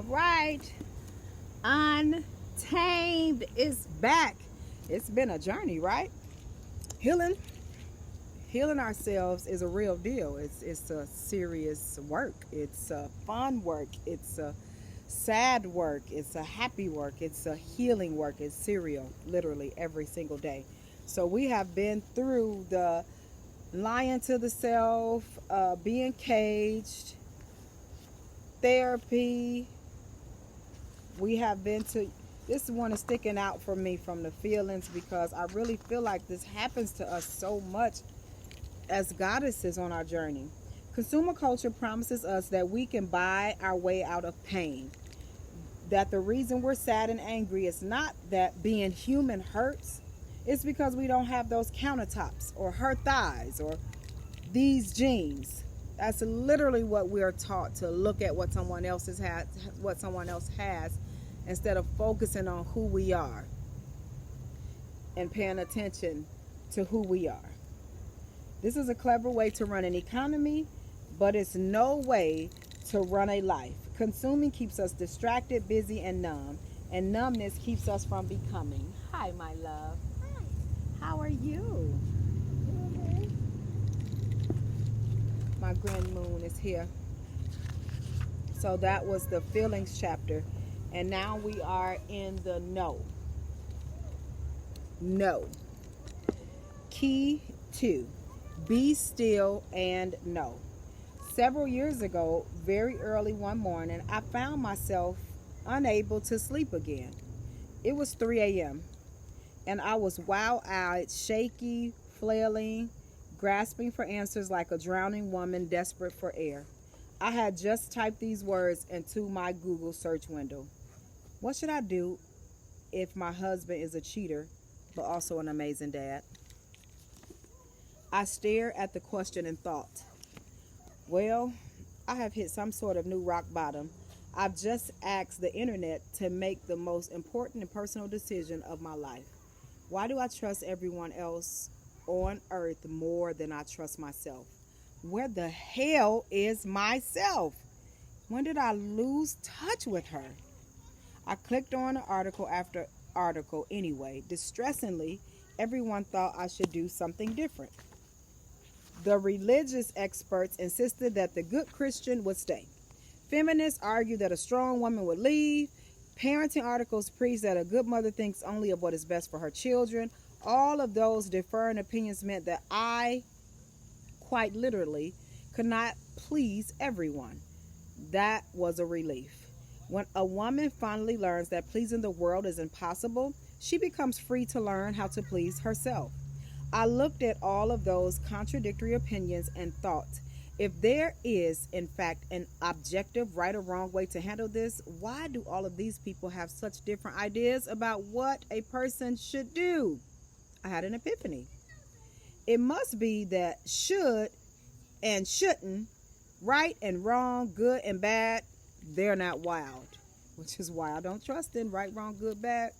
right. Untamed is back. It's been a journey, right? Healing healing ourselves is a real deal. It's a serious work. It's a fun work. It's a sad work. It's a happy work. It's a healing work. It's serial, literally every single day. So we have been through the lying to the self, being caged, therapy. We have been to this one is sticking out for me from the feelings because I really feel like this happens to us so much as goddesses on our journey. Consumer culture promises us that we can buy our way out of pain. That the reason we're sad and angry is not that being human hurts, it's because we don't have those countertops or her thighs or these jeans. That's literally what we are taught, to look at what someone else has, instead of focusing on who we are and paying attention to who we are. This is a clever way to run an economy, but it's no way to run a life. Consuming keeps us distracted, busy, and numb, and numbness keeps us from becoming. Hi, my love. Hi. How are you? My grand moon is here. So that was the feelings chapter, and now we are in the no. No. Key 2. Be still and know. Several years ago, very early one morning, I found myself unable to sleep again. It was 3 a.m. and I was wild-eyed, shaky, flailing, grasping for answers like a drowning woman desperate for air. I had just typed these words into my Google search window. What should I do if my husband is a cheater, but also an amazing dad? I stare at the question and thought, well, I have hit some sort of new rock bottom. I've just asked the internet to make the most important and personal decision of my life. Why do I trust everyone else on earth more than I trust myself? Where the hell is myself? When did I lose touch with her? I clicked on article after article anyway. Distressingly, everyone thought I should do something different. The religious experts insisted that the good Christian would stay. Feminists argued that a strong woman would leave. Parenting articles preached that a good mother thinks only of what is best for her children. All of those differing opinions meant that I, quite literally, could not please everyone. That was a relief. When a woman finally learns that pleasing the world is impossible, she becomes free to learn how to please herself. I looked at all of those contradictory opinions and thought, if there is, in fact, an objective right or wrong way to handle this, why do all of these people have such different ideas about what a person should do? I had an epiphany. It must be that should and shouldn't, right and wrong, good and bad, they're not wild, which is why I don't trust in right, wrong, good, bad.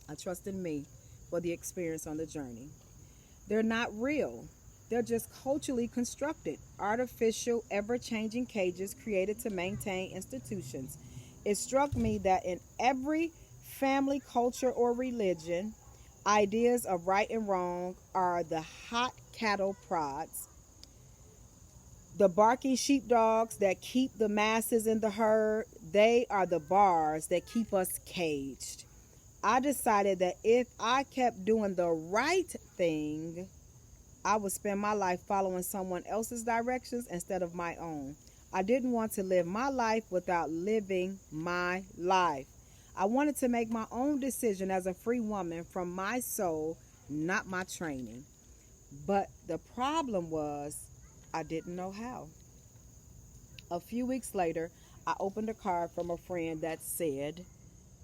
I trust in me for the experience on the journey. They're not real. They're just culturally constructed, artificial, ever-changing cages created to maintain institutions. It struck me that in every family, culture, or religion, ideas of right and wrong are the hot cattle prods, the barky sheepdogs that keep the masses in the herd. They are the bars that keep us caged. I decided that if I kept doing the right thing, I would spend my life following someone else's directions instead of my own. I didn't want to live my life without living my life. I wanted to make my own decision as a free woman from my soul, not my training. But the problem was, I didn't know how. A few weeks later, I opened a card from a friend that said,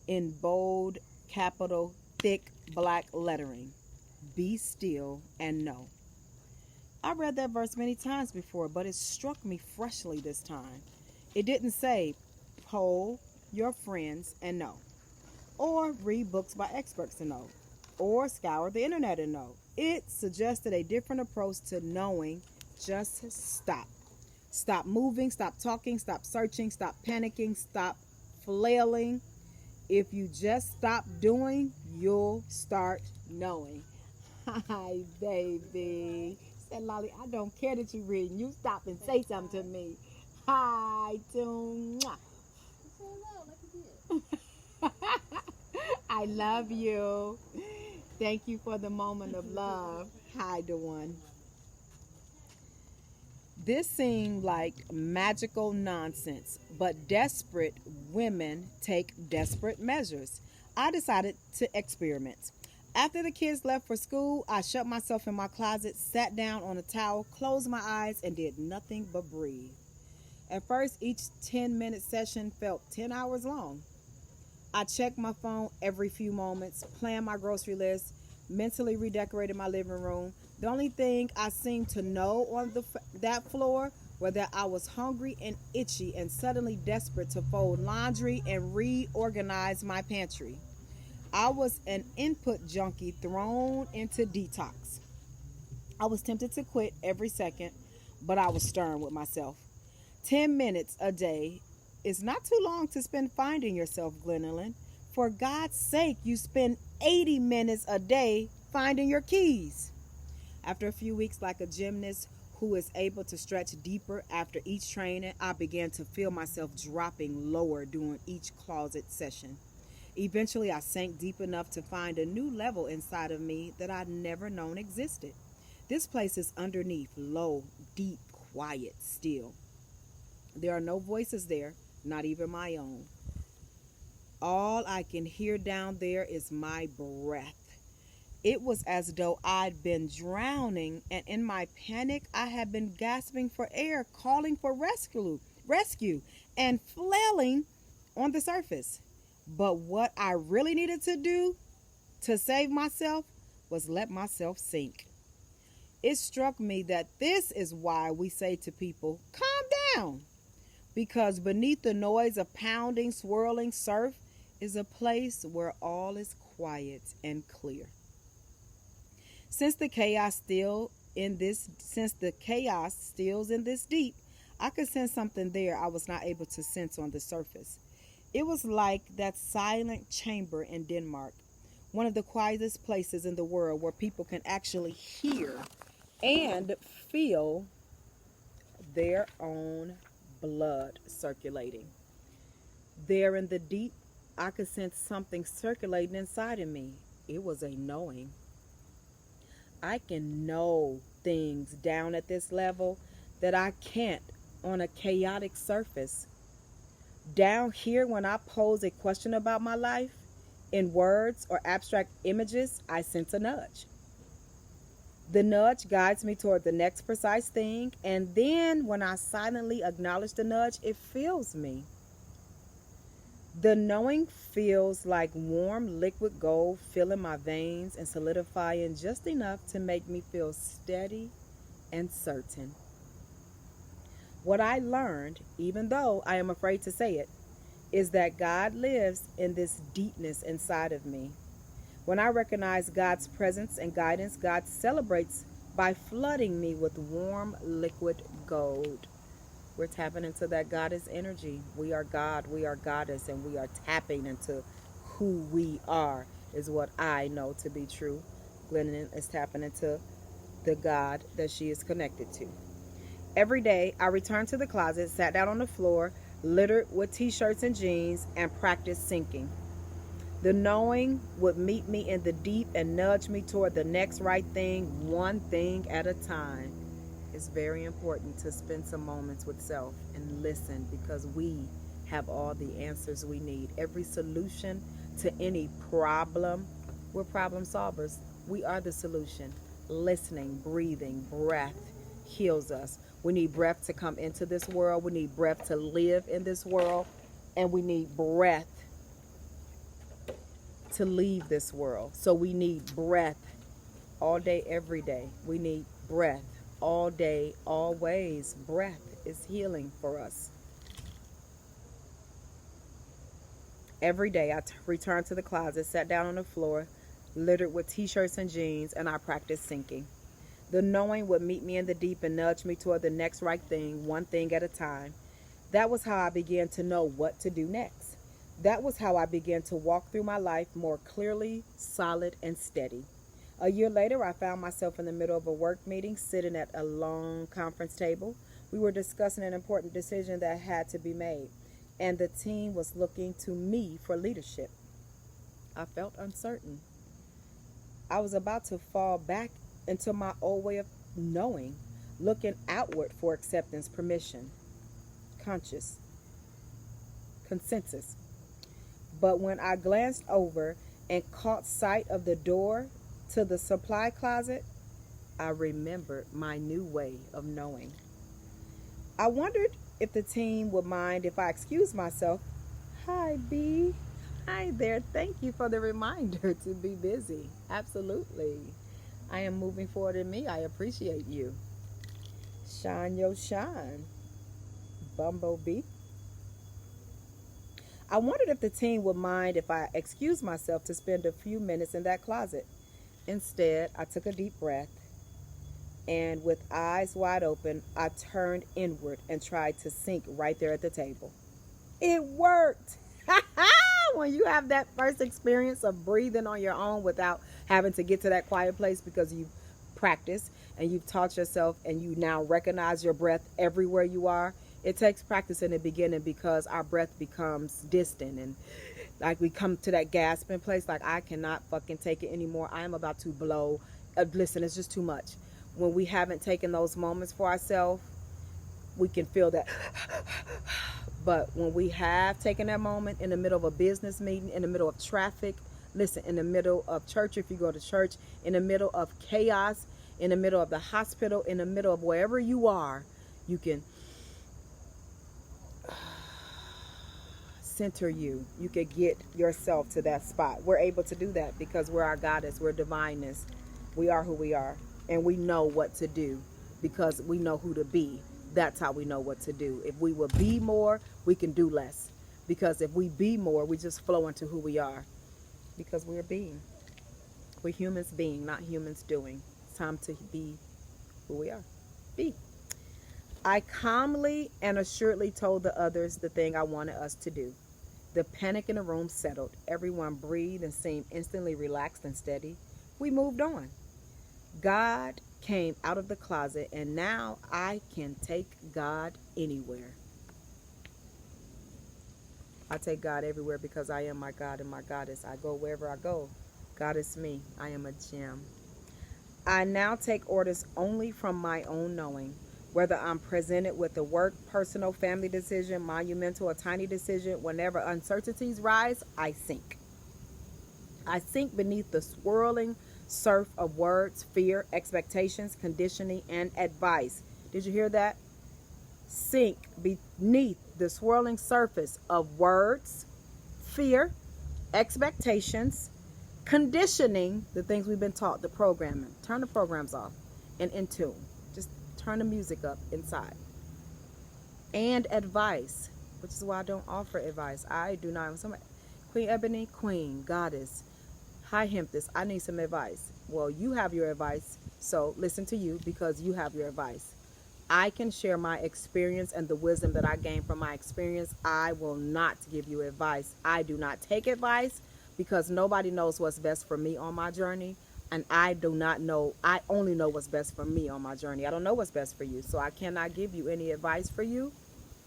in bold, capital, thick, black lettering, be still and know. I read that verse many times before, but it struck me freshly this time. It didn't say, poll your friends and know, or read books by experts and know, or scour the internet and know. It suggested a different approach to knowing. Just stop. Stop moving, stop talking, stop searching, stop panicking, stop flailing. If you just stop doing, you'll start knowing. Hi, baby. Said Lolly, I don't care that you're reading. You stop and say something to me. Hi, to I love you. Thank you for the moment of love. Hi, Dewan. This seemed like magical nonsense, but desperate women take desperate measures. I decided to experiment. After the kids left for school, I shut myself in my closet, sat down on a towel, closed my eyes, and did nothing but breathe. At first, each 10-minute session felt 10 hours long. I checked my phone every few moments, planned my grocery list, mentally redecorated my living room. The only thing I seemed to know on that floor was that I was hungry and itchy and suddenly desperate to fold laundry and reorganize my pantry. I was an input junkie thrown into detox. I was tempted to quit every second, but I was stern with myself. 10 minutes a day is not too long to spend finding yourself, Gwendolyn. For God's sake, you spend 80 minutes a day finding your keys. After a few weeks, like a gymnast who is able to stretch deeper after each training, I began to feel myself dropping lower during each closet session. Eventually, I sank deep enough to find a new level inside of me that I'd never known existed. This place is underneath, low, deep, quiet, still. There are no voices there, not even my own. All I can hear down there is my breath. It was as though I'd been drowning, and in my panic, I had been gasping for air, calling for rescue, and flailing on the surface. But what I really needed to do to save myself was let myself sink. It struck me that this is why we say to people, calm down, because beneath the noise of pounding, swirling surf is a place where all is quiet and clear. Since the chaos stills in this deep, I could sense something there I was not able to sense on the surface. It was like that silent chamber in Denmark, one of the quietest places in the world where people can actually hear and feel their own blood circulating. There in the deep, I could sense something circulating inside of me. It was a knowing. I can know things down at this level that I can't on a chaotic surface. Down here, when I pose a question about my life, in words or abstract images, I sense a nudge. The nudge guides me toward the next precise thing, and then when I silently acknowledge the nudge, it fills me. The knowing feels like warm liquid gold filling my veins and solidifying just enough to make me feel steady and certain. What I learned, even though I am afraid to say it, is that God lives in this deepness inside of me. When I recognize God's presence and guidance, God celebrates by flooding me with warm liquid gold. We're tapping into that goddess energy. We are God, we are goddess, and we are tapping into who we are, is what I know to be true. Glennon is tapping into the God that she is connected to. Every day, I returned to the closet, sat down on the floor, littered with t-shirts and jeans, and practiced sinking. The knowing would meet me in the deep and nudge me toward the next right thing, one thing at a time. It's very important to spend some moments with self and listen, because we have all the answers we need. Every solution to any problem, we're problem solvers. We are the solution. Listening, breathing, breath heals us. We need breath to come into this world. We need breath to live in this world. And we need breath to leave this world. So we need breath all day, every day. We need breath all day, always. Breath is healing for us. Every day I returned to the closet, sat down on the floor, littered with t-shirts and jeans, and I practiced sinking. The knowing would meet me in the deep and nudge me toward the next right thing, one thing at a time. That was how I began to know what to do next. That was how I began to walk through my life more clearly, solid, and steady. A year later, I found myself in the middle of a work meeting, sitting at a long conference table. We were discussing an important decision that had to be made, and the team was looking to me for leadership. I felt uncertain. I was about to fall back into my old way of knowing, looking outward for acceptance, permission, conscious, consensus. But when I glanced over and caught sight of the door to the supply closet, I remembered my new way of knowing. I wondered if the team would mind if I excused myself. Hi, B. Hi there. Thank you for the reminder to be busy. Absolutely. I am moving forward in me. I appreciate you. Shine your shine, Bumblebee. I wondered if the team would mind if I excused myself to spend a few minutes in that closet. Instead, I took a deep breath and with eyes wide open, I turned inward and tried to sink right there at the table. It worked. When you have that first experience of breathing on your own without having to get to that quiet place because you've practiced and you've taught yourself and you now recognize your breath everywhere you are. It takes practice in the beginning because our breath becomes distant and like we come to that gasping place like I cannot fucking take it anymore. I am about to blow. Listen, it's just too much. When we haven't taken those moments for ourselves, we can feel that. But when we have taken that moment in the middle of a business meeting, in the middle of traffic, listen, in the middle of church, if you go to church, in the middle of chaos, in the middle of the hospital, in the middle of wherever you are, you can center you. You can get yourself to that spot. We're able to do that because we're our goddess. We're divineness. We are who we are. And we know what to do because we know who to be. That's how we know what to do. If we will be more, we can do less. Because if we be more, we just flow into who we are. Because we're being. We're humans being, not humans doing. It's time to be who we are. Be. I calmly and assuredly told the others the thing I wanted us to do. The panic in the room settled. Everyone breathed and seemed instantly relaxed and steady. We moved on. God came out of the closet, and now I can take God anywhere. I take God everywhere because I am my God and my goddess. I go wherever I go. God is me. I am a gem. I now take orders only from my own knowing. Whether I'm presented with a work, personal, family decision, monumental, or tiny decision, whenever uncertainties rise, I sink. I sink beneath the swirling surf of words, fear, expectations, conditioning, and advice. Did you hear that? Sink beneath the swirling surface of words, fear, expectations, conditioning, the things we've been taught, the programming. Turn the programs off and in tune. Just turn the music up inside. And advice, which is why I don't offer advice. I do not. Somebody, Queen Ebony, Queen, Goddess, Hi Hemptis, I need some advice. Well, you have your advice, so listen to you because you have your advice. I can share my experience and the wisdom that I gained from my experience. I will not give you advice. I do not take advice because nobody knows what's best for me on my journey. And I do not know, I only know what's best for me on my journey. I don't know what's best for you. So I cannot give you any advice for you.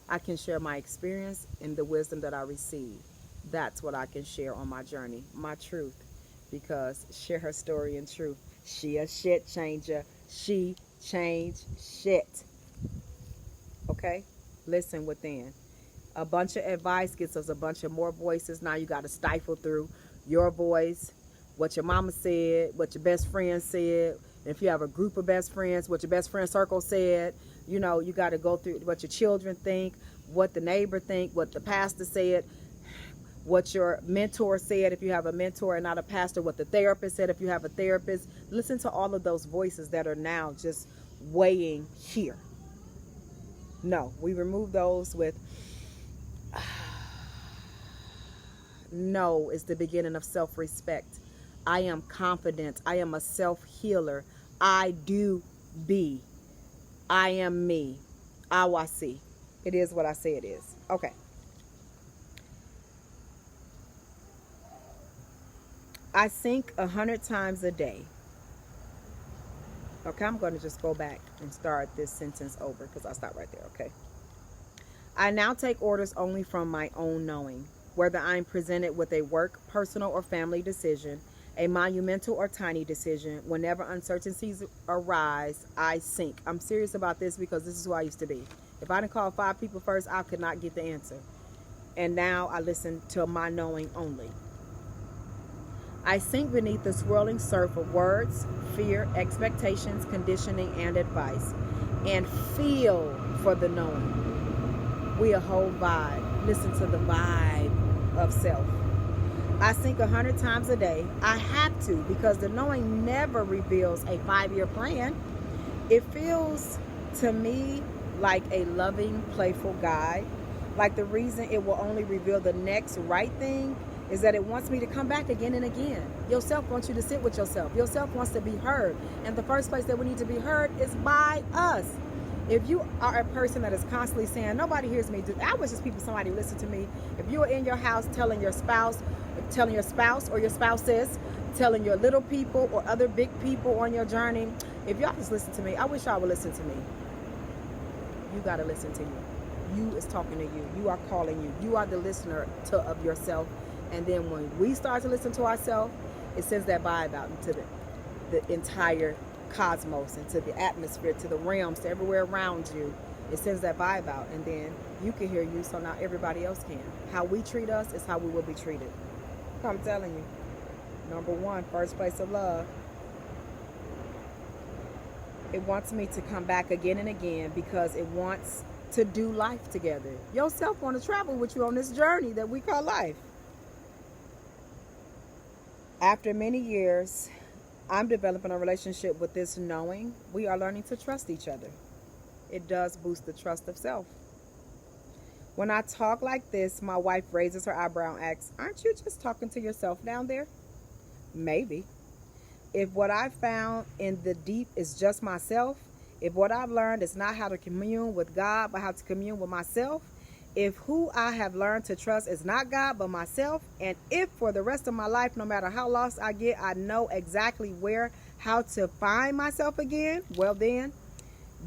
I can share my experience and the wisdom that I received. That's what I can share on my journey, my truth. Because share her story and truth. She a shit changer. She changed shit. Okay? Listen within. A bunch of advice gets us a bunch of more voices. Now you got to stifle through your voice, what your mama said, what your best friend said. If you have a group of best friends, what your best friend circle said. You know, you got to go through what your children think, what the neighbor think, what the pastor said, what your mentor said if you have a mentor and not a pastor, what the therapist said if you have a therapist. Listen to all of those voices that are now just weighing here. No, we remove those with no is the beginning of self-respect. I am confident. I am a self-healer. I do be. I am me. Awasi. It is what I say it is. Okay. I think 100 times a day. Okay, I'm going to just go back and start this sentence over because I'll stop right there. Okay. I now take orders only from my own knowing, whether I'm presented with a work, personal, or family decision, a monumental or tiny decision. Whenever uncertainties arise, I sink. I'm serious about this because this is who I used to be. If I didn't call 5 people first, I could not get the answer. And now I listen to my knowing only. I sink beneath the swirling surf of words, fear, expectations, conditioning, and advice, and feel for the knowing. We a whole vibe. Listen to the vibe of self. I think 100 times a day. I have to, because the knowing never reveals a 5-year plan. It feels to me like a loving, playful guide. Like the reason it will only reveal the next right thing is that it wants me to come back again and again. Yourself wants you to sit with yourself. Yourself wants to be heard. And the first place that we need to be heard is by us. If you are a person that is constantly saying, nobody hears me, I wish just people, somebody listen to me. If you are in your house telling your spouse or your spouses, telling your little people or other big people on your journey, if y'all just listen to me, I wish y'all would listen to me. You got to listen to you. You is talking to you. You are calling you. You are the listener of yourself. And then when we start to listen to ourselves, it sends that vibe out into the entire cosmos, into the atmosphere, to the realms, to everywhere around you. It sends that vibe out, and then you can hear you, so now everybody else can. How we treat us is how we will be treated. I'm telling you. Number 1, first place of love. It wants me to come back again and again because it wants to do life together. Yourself want to travel with you on this journey that we call life. After many years, I'm developing a relationship with this knowing. We are learning to trust each other. It does boost the trust of self. When I talk like this, my wife raises her eyebrow and asks, "Aren't you just talking to yourself down there?" Maybe. If what I found in the deep is just myself, if what I've learned is not how to commune with God, but how to commune with myself, if who I have learned to trust is not God, but myself, and if for the rest of my life, no matter how lost I get, I know exactly how to find myself again, well then,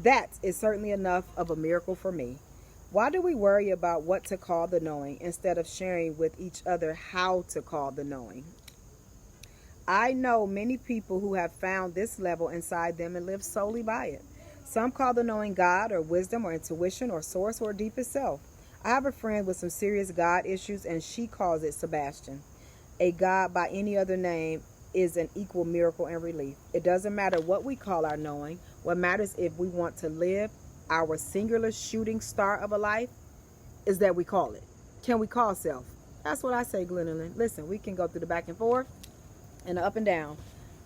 that is certainly enough of a miracle for me. Why do we worry about what to call the knowing instead of sharing with each other how to call the knowing? I know many people who have found this level inside them and live solely by it. Some call the knowing God or wisdom or intuition or source or deepest self. I have a friend with some serious God issues, and she calls it Sebastian. A God by any other name is an equal miracle and relief. It doesn't matter what we call our knowing. What matters if we want to live our singular shooting star of a life is that we call it. Can we call self? That's what I say, Gwendolyn. Listen, we can go through the back and forth and the up and down,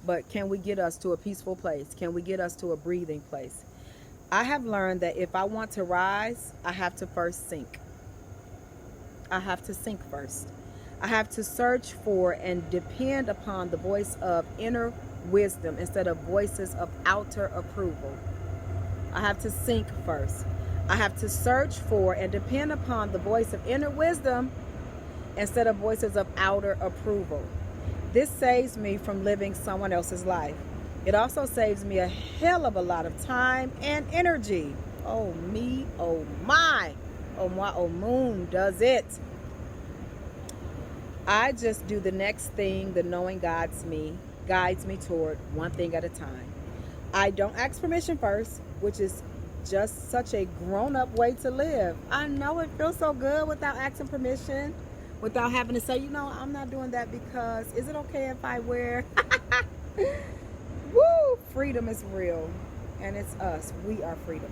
but can we get us to a peaceful place? Can we get us to a breathing place? I have learned that if I want to rise, I have to first sink. I have to sink first. I have to search for and depend upon the voice of inner wisdom instead of voices of outer approval. I have to sink first. I have to search for and depend upon the voice of inner wisdom instead of voices of outer approval. This saves me from living someone else's life. It also saves me a hell of a lot of time and energy. Oh me, oh my, oh moon does it. I just do the next thing the knowing guides me toward, one thing at a time. I don't ask permission first, which is just such a grown-up way to live. I know it feels so good without asking permission, without having to say, I'm not doing that because, is it okay if I wear? Woo! Freedom is real, and it's us. We are freedom.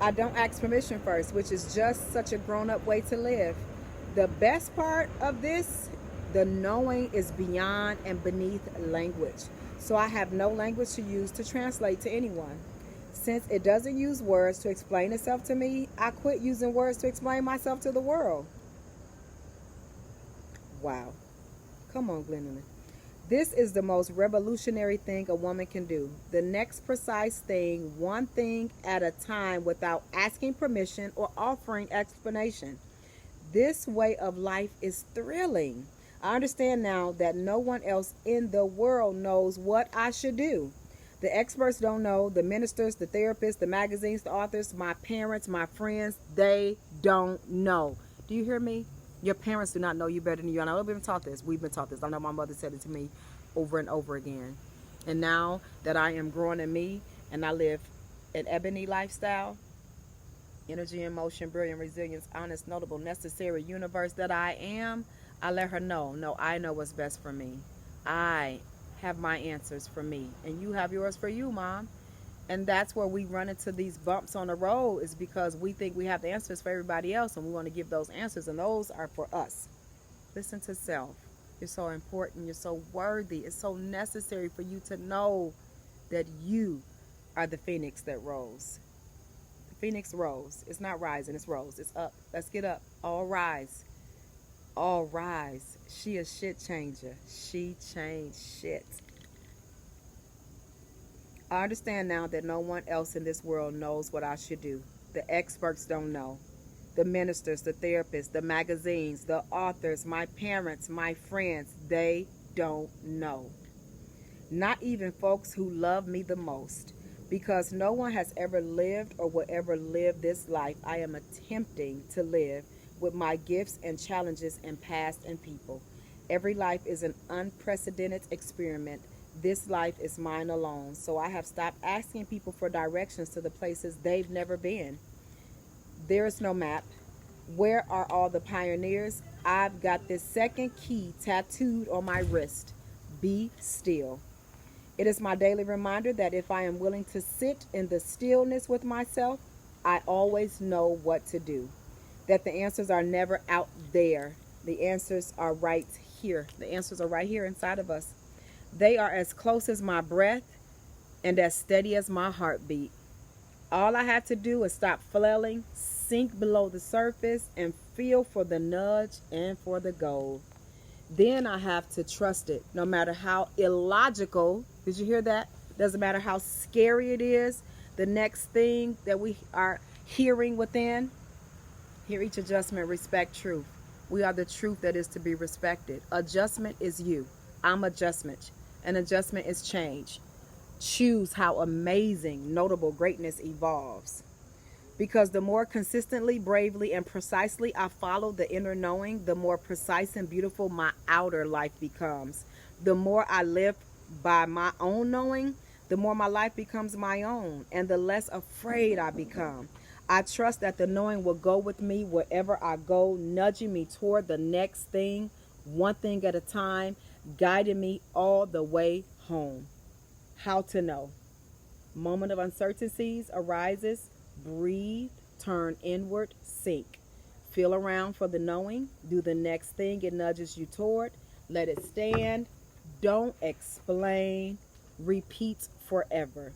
I don't ask permission first, which is just such a grown-up way to live. The best part of this, the knowing is beyond and beneath language. So I have no language to use to translate to anyone. Since it doesn't use words to explain itself to me, I quit using words to explain myself to the world. Wow. Come on, Gwendolyn. This is the most revolutionary thing a woman can do. The next precise thing, one thing at a time, without asking permission or offering explanation. This way of life is thrilling. I understand now that no one else in the world knows what I should do. The experts don't know, the ministers, the therapists, the magazines, the authors, my parents, my friends, they don't know. Do you hear me? Your parents do not know you better than you. I know we've been taught this. We've been taught this. I know my mother said it to me over and over again. And now that I am growing in me and I live an ebony lifestyle, energy, emotion, brilliant, resilience, honest, notable, necessary universe that I am, I let her know, no, I know what's best for me. I have my answers for me, and you have yours for you, Mom. And that's where we run into these bumps on the road, is because we think we have the answers for everybody else, and we want to give those answers, and those are for us. Listen to self. You're so important. You're so worthy. It's so necessary for you to know that you are the phoenix that rose. The phoenix rose. It's not rising, it's rose. It's up. Let's get up. All rise. All rise. She a shit changer. She changed shit. I understand now that no one else in this world knows what I should do. The experts don't know. The ministers, the therapists, the magazines, the authors, my parents, my friends, they don't know. Not even folks who love me the most. Because no one has ever lived or will ever live this life I am attempting to live, with my gifts and challenges and past and people. Every life is an unprecedented experiment. This life is mine alone. So I have stopped asking people for directions to the places they've never been. There is no map. Where are all the pioneers? I've got this second key tattooed on my wrist. Be still. It is my daily reminder that if I am willing to sit in the stillness with myself, I always know what to do. That the answers are never out there. The answers are right here. The answers are right here inside of us. They are as close as my breath and as steady as my heartbeat. All I have to do is stop flailing, sink below the surface, and feel for the nudge and for the gold. Then I have to trust it, no matter how illogical. Did you hear that? Doesn't matter how scary it is. The next thing that we are hearing within, hear each adjustment, respect truth. We are the truth that is to be respected. Adjustment is you. I'm adjustment. An adjustment is change. Choose how amazing, notable greatness evolves. Because the more consistently, bravely, and precisely I follow the inner knowing, the more precise and beautiful my outer life becomes. The more I live by my own knowing, the more my life becomes my own, and the less afraid I become. I trust that the knowing will go with me wherever I go, nudging me toward the next thing, one thing at a time, guiding me all the way home. How to know. Moment of uncertainties arises. Breathe, turn inward, sink. Feel around for the knowing. Do the next thing it nudges you toward. Let it stand. Don't explain. Repeat forever.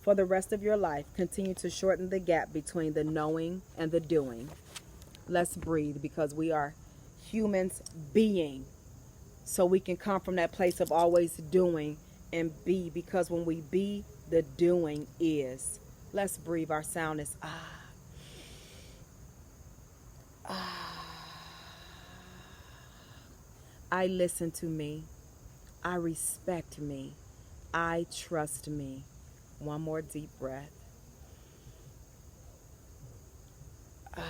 For the rest of your life, continue to shorten the gap between the knowing and the doing. Let's breathe, because we are humans being. So we can come from that place of always doing and be, because when we be, the doing is. Let's breathe. Our sound is ah. Ah. I listen to me. I respect me. I trust me. One more deep breath. Ah.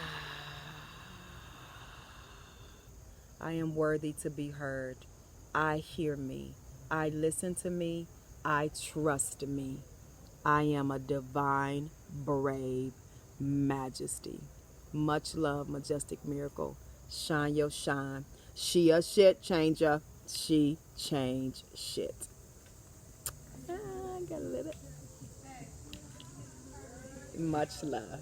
I am worthy to be heard. I hear me. I listen to me. I trust me. I am a divine, brave majesty. Much love, majestic miracle. Shine your shine. She a shit changer. She changed shit. Gotta live it. Much love.